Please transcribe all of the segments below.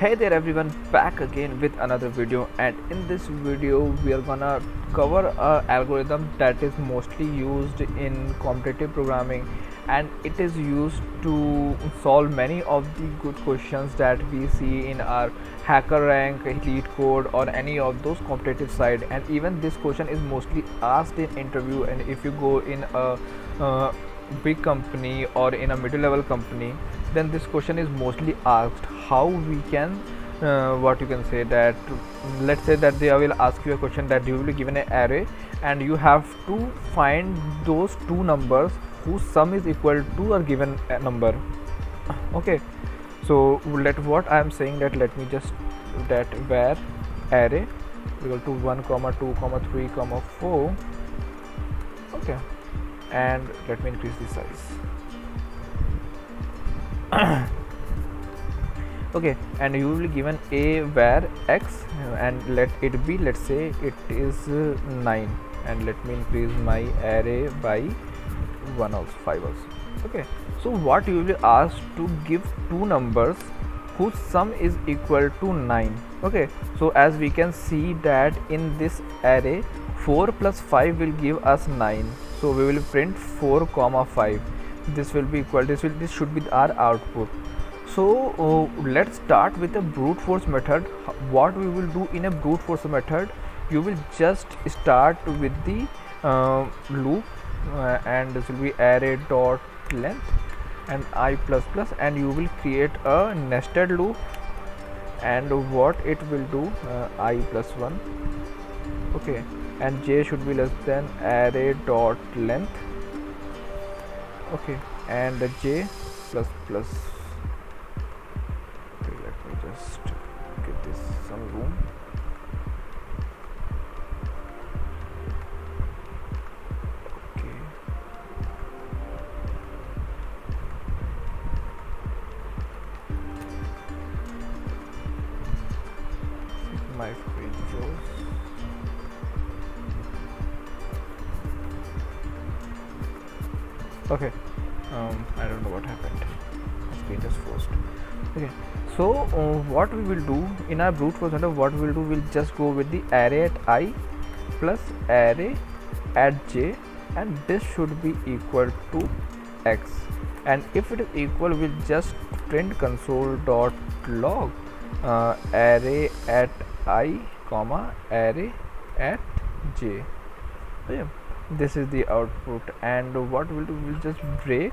Hey there everyone, back again with another video, and in this video we are gonna cover a algorithm that is mostly used in competitive programming, and it is used to solve many of the good questions that we see in our HackerRank, LeetCode or any of those competitive side. And even this question is mostly asked in interview, and if you go in a big company or in a middle level company, then this question is mostly asked how we can what you can say that, let's say that they will ask you a question that you will be given an array and you have to find those two numbers whose sum is equal to a given number. Okay, so what I am saying, that let me just that where array equal to 1 comma 2 comma 3 comma 4. Okay, and let me increase the size. Okay, and you will be given a where x, and let it be, let's say it is 9, and let me increase my array by 1 also 5 also. Okay, so what you will be asked to give two numbers whose sum is equal to 9. Okay, so as we can see that in this array 4 plus 5 will give us 9, so we will print 4 comma 5. This will be equal, this should be our output. So let's start with a brute force method. What we will do in a brute force method, you will just start with the loop, and this will be array dot length and I plus plus, and you will create a nested loop, and what it will do, I plus 1. Okay, and j should be less than array dot length. Okay, and the j plus plus. Okay, let me just give this some room. Okay, my screen shows. Okay, I don't know what happened, my screen just froze. Okay, so what we will do in our brute force method, what we will do, we'll just go with the array at I plus array at j, and this should be equal to x, and if it is equal, we'll just print console dot log array at I comma array at j. So yeah, this is the output, and what we'll do, we'll just break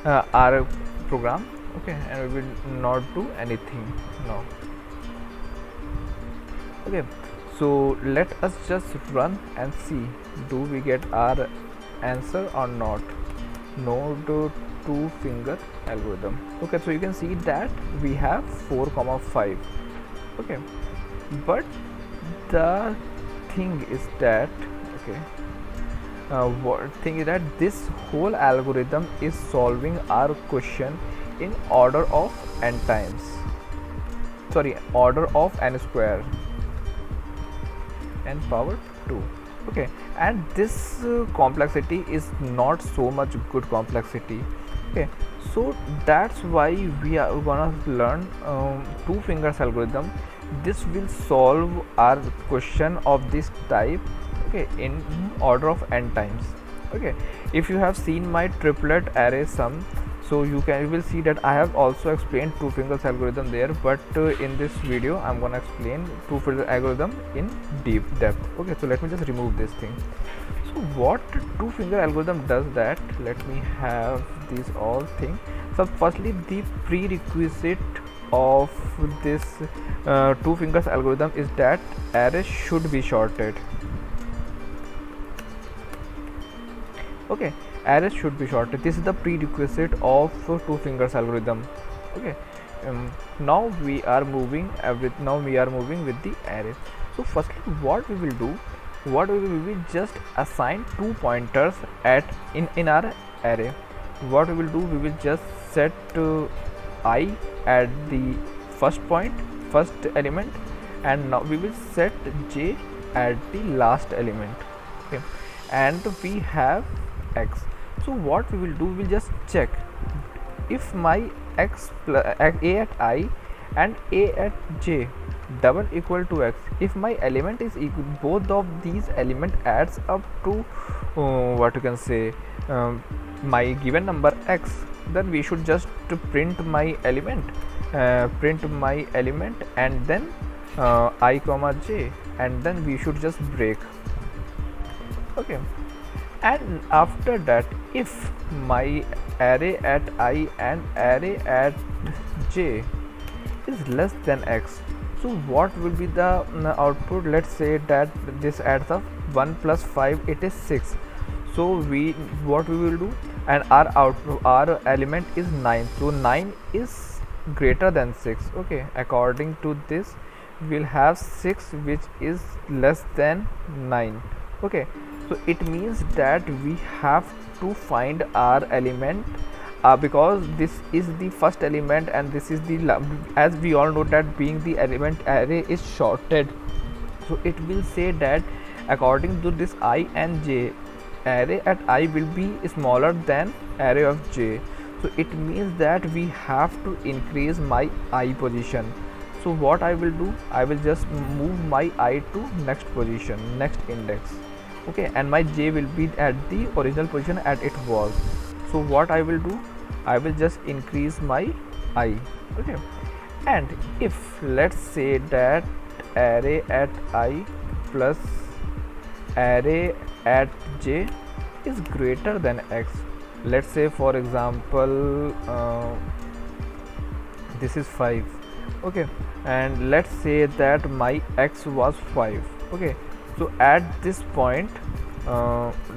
our program. Okay, and we will not do anything now. Okay, so let us just run and see, do we get our answer or not. Node two finger algorithm. Okay, so you can see that we have 4 comma 5. Okay, but the thing is that, okay, what thing is that this whole algorithm is solving our question in order of n times, sorry, order of n square, n power 2. Okay, and this complexity is not so much good complexity. Okay, so that's why we are gonna learn two fingers algorithm. This will solve our question of this type, okay, in order of n times. Okay, if you have seen my triplet array sum, so you will see that I have also explained two fingers algorithm there, but in this video I'm gonna explain two finger algorithm in deep depth. Okay, so let me just remove this thing. So what two finger algorithm does, that let me have these all thing. So firstly, the prerequisite of this two fingers algorithm is that array should be sorted. Okay, arrays should be sorted. This is the prerequisite of two fingers algorithm. Okay, now we are moving with the array. So firstly, what we will do, what we will just assign two pointers at in our array. What we will do, we will just set I at the first element, and now we will set j at the last element. Okay, and we have x. So what we will do, we will just check if my a at I and a at j double equal to x. If my element is equal, both of these element adds up to what you can say, my given number x, then we should just print my element, and then I comma j, and then we should just break. Okay, and after that, if my array at I and array at j is less than x, so what will be the output? Let's say that this adds up 1 plus 5, it is 6. So what we will do, and our element is 9, so 9 is greater than 6. Okay, according to this we'll have 6 which is less than 9. Okay, so it means that we have to find our element, because this is the first element and this is the as we all know that being the element array is sorted, so it will say that according to this I and j, array at I will be smaller than array of j. So it means that we have to increase my I position. So what I will do, I will just move my I to next position, next index. Okay, and my j will be at the original position at it was. So what I will do, I will just increase my I. Okay, and if let's say that array at I plus array at j is greater than x, let's say for example this is 5. Okay, and let's say that my x was 5. Okay, so at this point,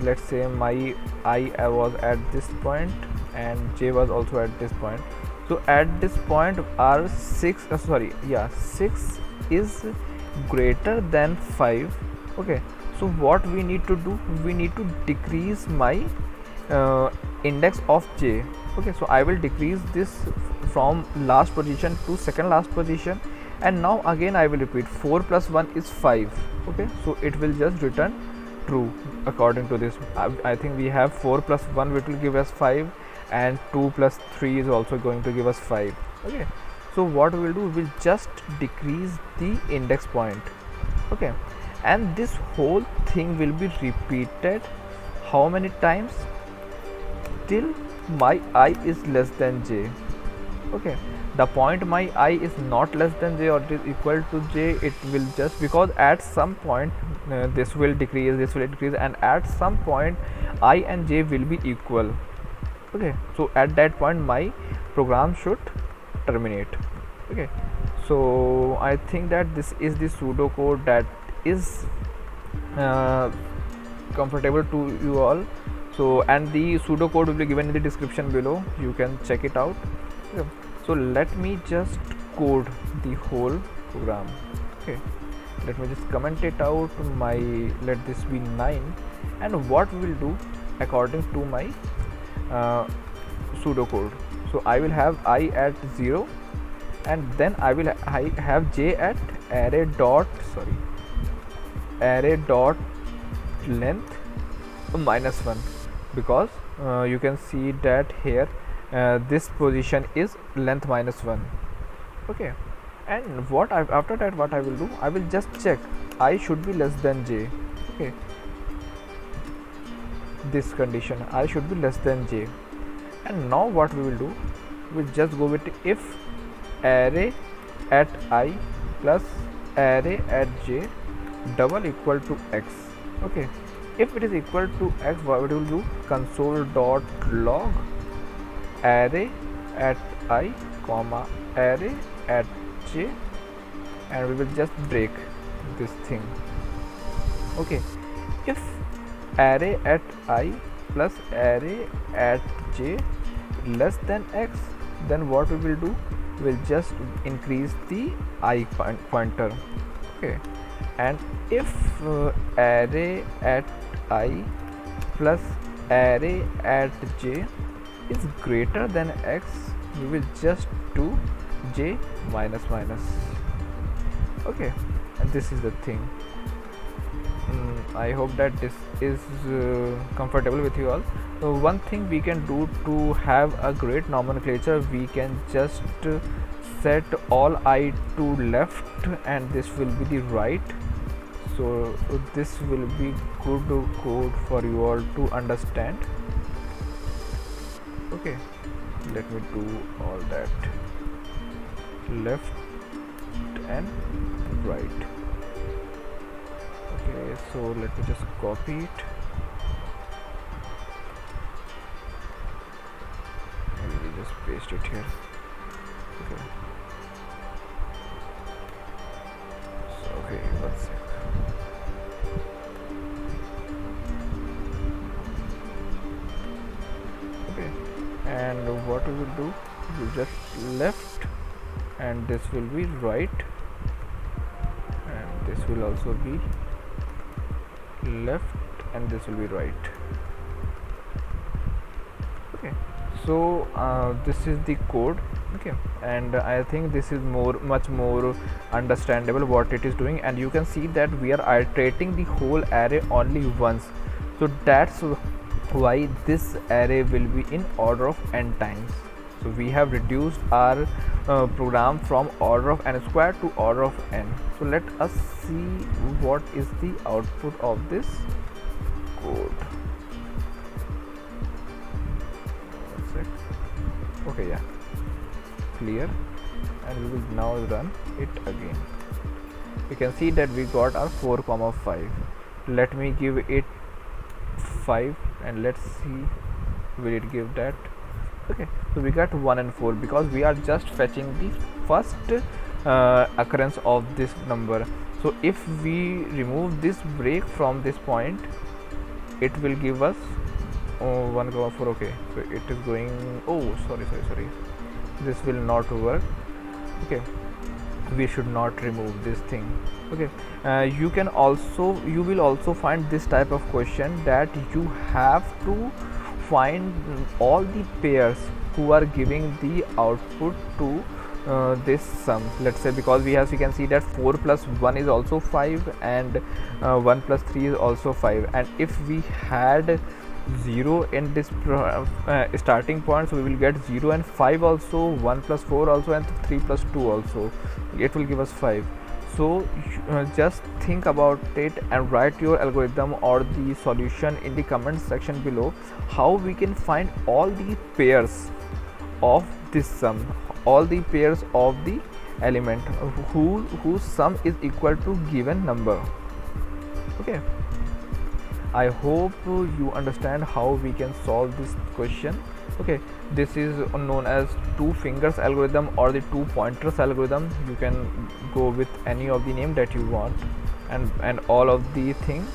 let's say my I was at this point and j was also at this point. So at this point our 6 is greater than 5. Okay, so what we need to do, we need to decrease my index of j. Okay, so I will decrease this from last position to second last position, and now again I will repeat 4 plus 1 is 5. Okay, so it will just return true according to this. I think we have 4 plus 1 which will give us 5, and 2 plus 3 is also going to give us 5. Okay, so what we will do, we will just decrease the index point. Okay, and this whole thing will be repeated how many times, till my I is less than j. Okay, the point my I is not less than j or it is equal to j, it will just, because at some point this will decrease, this will increase, and at some point I and j will be equal. Okay, so at that point my program should terminate. Okay, so I think that this is the pseudocode that is comfortable to you all. So, and the pseudocode will be given in the description below, you can check it out. Okay, so let me just code the whole program. Okay, let me just comment it out. Let this be 9, and what we will do according to my pseudocode. So I will have I at 0, and then I have j at array dot length -1, because you can see that here this position is length -1. Okay, and after that what I will do, I will just check I should be less than j. Okay, this condition I should be less than j, and now what we will do, we'll just go with if array at I plus array at j double equal to x. Okay, if it is equal to x, what we will do, console dot log array at I comma array at j, and we will just break this thing. Okay, if array at I plus array at j less than x, then what we will do, we'll just increase the I pointer. Okay, and if array at I plus array at j is greater than x, we will just do j minus minus. Okay, and this is the thing. I hope that this is comfortable with you all. So one thing we can do to have a great nomenclature, we can just set all I to left and this will be the right. So this will be good code for you all to understand. Okay, let me do all that, left and right. Okay, so let me just copy it. Maybe just paste it here. Okay. So okay, one sec. Okay, and what we will do, we just left and this will be right and this will also be left and this will be right. Okay, so this is the code. Okay, and I think this is much more understandable what it is doing, and you can see that we are iterating the whole array only once. So that's why this array will be in order of n times. So we have reduced our program from order of n square to order of n. So let us see what is the output of this code. One sec. Okay, yeah, clear, and we will now run it again. You can see that we got our 4,5. Let me give it 5 and let's see will it give that. Okay, so we got 1 and 4 because we are just fetching the first occurrence of this number. So if we remove this break from this point, it will give us 1,4. Okay, so it is going, oh sorry, this will not work. Okay, we should not remove this thing. Okay, you will also find this type of question that you have to find all the pairs who are giving the output to this sum. Let's say because we can see that 4 plus 1 is also 5 and 1 plus 3 is also 5, and if we had 0 in this starting point, so we will get 0 and 5 also, 1 plus 4 also, and 3 plus 2 also. It will give us 5. So just think about it and write your algorithm or the solution in the comment section below, how we can find all the pairs of this sum, all the pairs of the element whose sum is equal to given number. Okay, I hope you understand how we can solve this question. Okay, this is known as 2 fingers algorithm or the 2 pointers algorithm. You can go with any of the name that you want, and all of the thing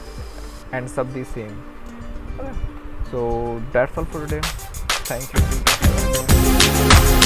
ends up the same. Okay, so that's all for today. Thank you.